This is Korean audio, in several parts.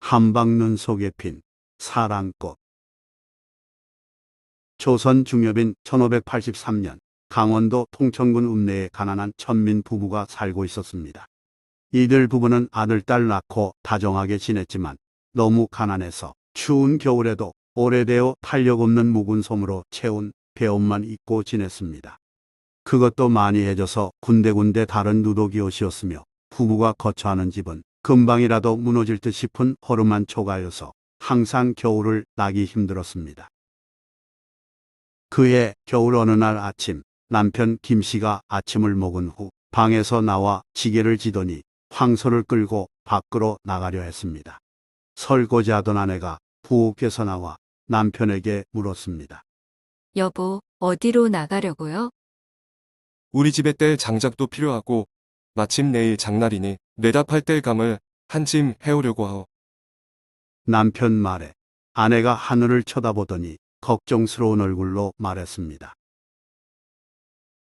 한방눈 속에 핀 사랑꽃. 조선 중엽인 1583년 강원도 통천군 읍내에 가난한 천민 부부가 살고 있었습니다. 이들 부부는 아들, 딸 낳고 다정하게 지냈지만 너무 가난해서 추운 겨울에도 오래되어 탄력 없는 묵은 솜으로 채운 배옷만 입고 지냈습니다. 그것도 많이 해져서 군데군데 다른 누더기 옷이었으며 부부가 거처하는 집은 금방이라도 무너질 듯 싶은 허름한 초가여서 항상 겨울을 나기 힘들었습니다. 그해 겨울 어느 날 아침, 남편 김씨가 아침을 먹은 후 방에서 나와 지게를 지더니 황소를 끌고 밖으로 나가려 했습니다. 설거지하던 아내가 부엌에서 나와 남편에게 물었습니다. 여보, 어디로 나가려고요? 우리 집에 뗄 장작도 필요하고 마침 내일 장날이니 뇌다 팔 뗄 감을 한 짐 해오려고 하오. 남편 말에 아내가 하늘을 쳐다보더니 걱정스러운 얼굴로 말했습니다.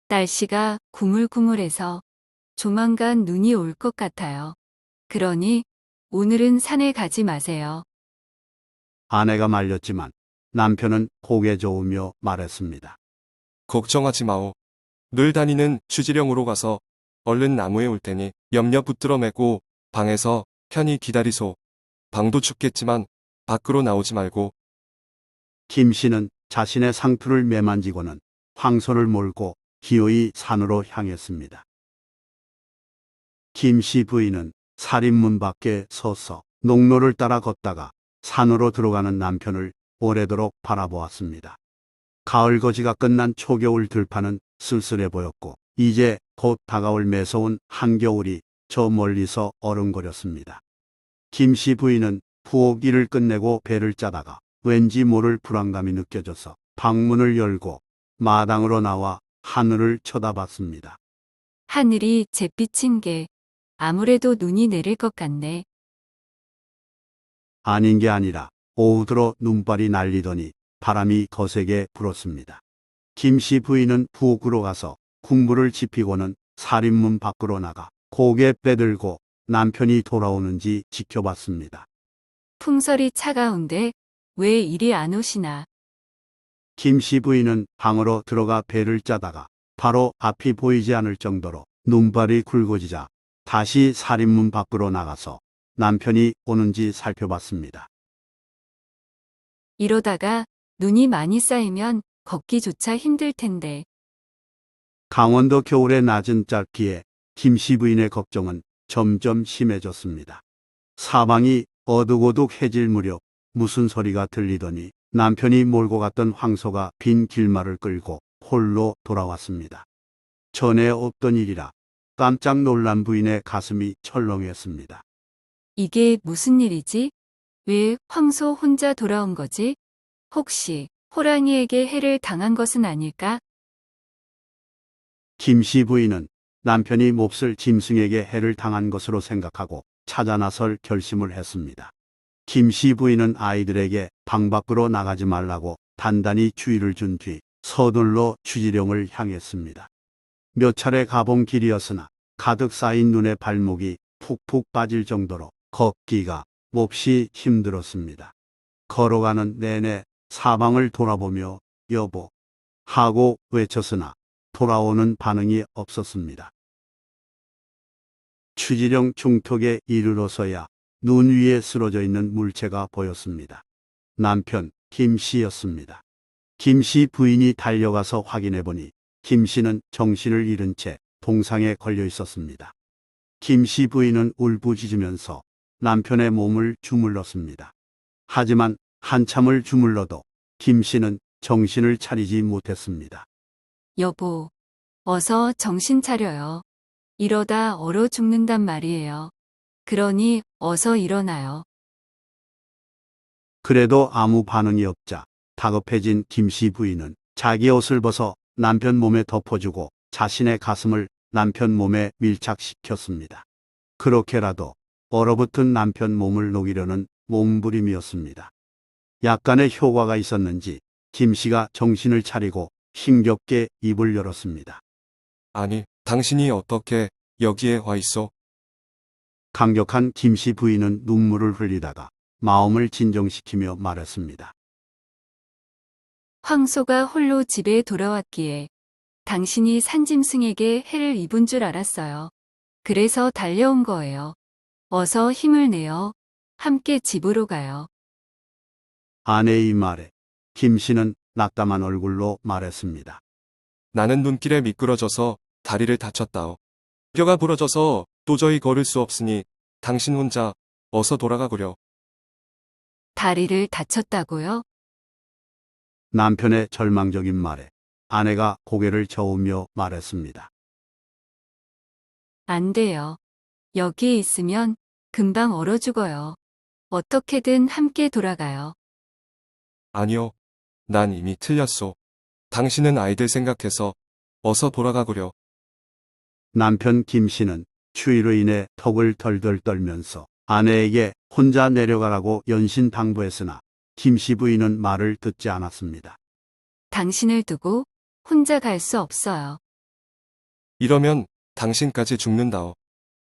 날씨가 구물구물해서 조만간 눈이 올 것 같아요. 그러니 오늘은 산에 가지 마세요. 아내가 말렸지만 남편은 고개 저으며 말했습니다. 걱정하지 마오. 늘 다니는 추지령으로 가서 얼른 나무에 올 테니 염려 붙들어 매고 방에서 편히 기다리소. 방도 춥겠지만 밖으로 나오지 말고. 김씨는 자신의 상투를 매만지고는 황소를 몰고 기어이 산으로 향했습니다. 김씨 부인은 살인문 밖에 서서 농로를 따라 걷다가 산으로 들어가는 남편을 오래도록 바라보았습니다. 가을거지가 끝난 초겨울 들판은 쓸쓸해 보였고 이제 곧 다가올 매서운 한겨울이 저 멀리서 어른거렸습니다. 김씨 부인은 부엌 일을 끝내고 배를 짜다가 왠지 모를 불안감이 느껴져서 방문을 열고 마당으로 나와 하늘을 쳐다봤습니다. 하늘이 잿빛인 게 아무래도 눈이 내릴 것 같네. 아닌 게 아니라 오후 들어 눈발이 날리더니 바람이 거세게 불었습니다. 김씨 부인은 부엌으로 가서 국물을 지피고는 살인문 밖으로 나가 고개 빼들고 남편이 돌아오는지 지켜봤습니다. 풍설이 차가운데 왜 이리 안 오시나? 김씨 부인은 방으로 들어가 배를 짜다가 바로 앞이 보이지 않을 정도로 눈발이 굵어지자 다시 살인문 밖으로 나가서 남편이 오는지 살펴봤습니다. 이러다가 눈이 많이 쌓이면 걷기조차 힘들 텐데. 강원도 겨울의 낮은 짧기에 김씨 부인의 걱정은 점점 심해졌습니다. 사방이 어둑어둑해질 무렵 무슨 소리가 들리더니 남편이 몰고 갔던 황소가 빈 길말을 끌고 홀로 돌아왔습니다. 전에 없던 일이라 깜짝 놀란 부인의 가슴이 철렁했습니다. 이게 무슨 일이지? 왜 황소 혼자 돌아온 거지? 혹시 호랑이에게 해를 당한 것은 아닐까? 김씨 부인은 남편이 몹쓸 짐승에게 해를 당한 것으로 생각하고 찾아 나설 결심을 했습니다. 김씨 부인은 아이들에게 방 밖으로 나가지 말라고 단단히 주의를 준 뒤 서둘러 추지령을 향했습니다. 몇 차례 가본 길이었으나 가득 쌓인 눈에 발목이 푹푹 빠질 정도로 걷기가 몹시 힘들었습니다. 걸어가는 내내 사방을 돌아보며 여보 하고 외쳤으나 돌아오는 반응이 없었습니다. 추지령 중턱에 이르러서야 눈 위에 쓰러져 있는 물체가 보였습니다. 남편 김씨였습니다. 김씨 부인이 달려가서 확인해 보니 김씨는 정신을 잃은 채 동상에 걸려 있었습니다. 김씨 부인은 울부짖으면서 남편의 몸을 주물렀습니다. 하지만 한참을 주물러도 김씨는 정신을 차리지 못했습니다. 여보, 어서 정신 차려요. 이러다 얼어 죽는단 말이에요. 그러니 어서 일어나요. 그래도 아무 반응이 없자 다급해진 김씨 부인은 자기 옷을 벗어 남편 몸에 덮어주고 자신의 가슴을 남편 몸에 밀착시켰습니다. 그렇게라도 얼어붙은 남편 몸을 녹이려는 몸부림이었습니다. 약간의 효과가 있었는지 김씨가 정신을 차리고 힘겹게 입을 열었습니다. 아니, 당신이 어떻게 여기에 와 있어? 강력한 김씨 부인은 눈물을 흘리다가 마음을 진정시키며 말했습니다. 황소가 홀로 집에 돌아왔기에 당신이 산짐승에게 해를 입은 줄 알았어요. 그래서 달려온 거예요. 어서 힘을 내어 함께 집으로 가요. 아내의 말에 김 씨는 낙담한 얼굴로 말했습니다. 나는 눈길에 미끄러져서 다리를 다쳤다오. 뼈가 부러져서 도저히 걸을 수 없으니 당신 혼자 어서 돌아가구려. 다리를 다쳤다고요? 남편의 절망적인 말에 아내가 고개를 저으며 말했습니다. 안 돼요. 여기에 있으면 금방 얼어 죽어요. 어떻게든 함께 돌아가요. 아니요. 난 이미 틀렸소. 당신은 아이들 생각해서 어서 돌아가구려. 남편 김 씨는 추위로 인해 턱을 덜덜 떨면서 아내에게 혼자 내려가라고 연신당부했으나 김 씨 부인은 말을 듣지 않았습니다. 당신을 두고 혼자 갈 수 없어요. 이러면 당신까지 죽는다오.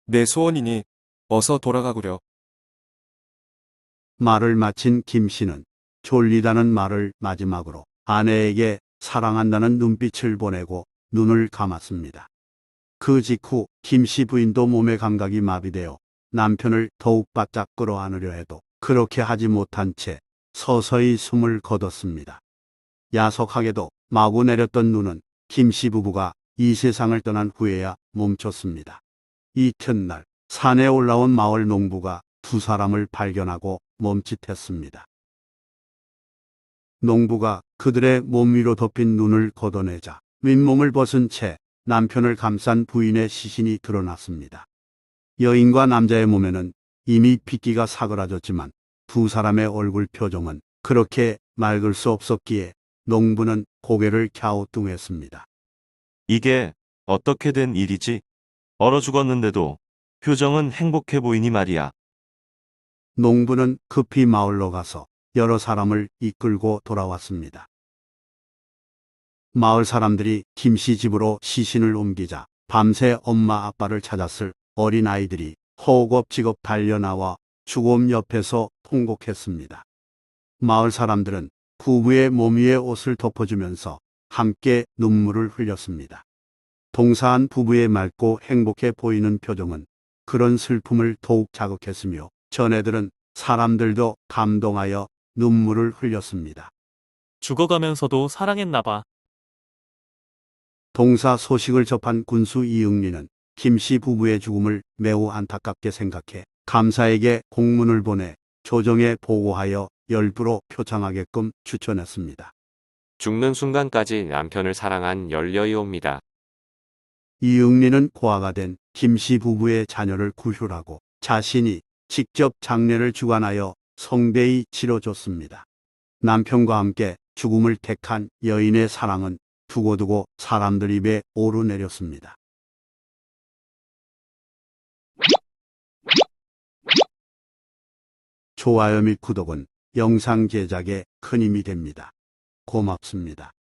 내 소원이니 어서 돌아가구려. 말을 마친 김 씨는 졸리다는 말을 마지막으로 아내에게 사랑한다는 눈빛을 보내고 눈을 감았습니다. 그 직후 김 씨 부인도 몸의 감각이 마비되어 남편을 더욱 바짝 끌어안으려 해도 그렇게 하지 못한 채 서서히 숨을 거뒀습니다. 야속하게도 마구 내렸던 눈은 김 씨 부부가 이 세상을 떠난 후에야 멈췄습니다. 이튿날 산에 올라온 마을 농부가 두 사람을 발견하고 멈칫했습니다. 농부가 그들의 몸 위로 덮인 눈을 걷어내자 윗몸을 벗은 채 남편을 감싼 부인의 시신이 드러났습니다. 여인과 남자의 몸에는 이미 핏기가 사그라졌지만 두 사람의 얼굴 표정은 그렇게 맑을 수 없었기에 농부는 고개를 갸우뚱했습니다. 이게 어떻게 된 일이지? 얼어 죽었는데도 표정은 행복해 보이니 말이야. 농부는 급히 마을로 가서 여러 사람을 이끌고 돌아왔습니다. 마을 사람들이 김씨 집으로 시신을 옮기자 밤새 엄마 아빠를 찾았을 어린 아이들이 허겁지겁 달려나와 주곰 옆에서 통곡했습니다. 마을 사람들은 부부의 몸 위에 옷을 덮어주면서 함께 눈물을 흘렸습니다. 동사한 부부의 맑고 행복해 보이는 표정은 그런 슬픔을 더욱 자극했으며 전애들은 사람들도 감동하여 눈물을 흘렸습니다. 죽어가면서도 사랑했나 봐. 동사 소식을 접한 군수 이응리는 김씨 부부의 죽음을 매우 안타깝게 생각해 감사에게 공문을 보내 조정에 보고하여 열부로 표창하게끔 추천했습니다. 죽는 순간까지 남편을 사랑한 열여이옵니다. 이응리는 고아가 된 김씨 부부의 자녀를 구휼하고 자신이 직접 장례를 주관하여 성대히 치러줬습니다. 남편과 함께 죽음을 택한 여인의 사랑은 두고두고 사람들 입에 오르내렸습니다. 좋아요 및 구독은 영상 제작에 큰 힘이 됩니다. 고맙습니다.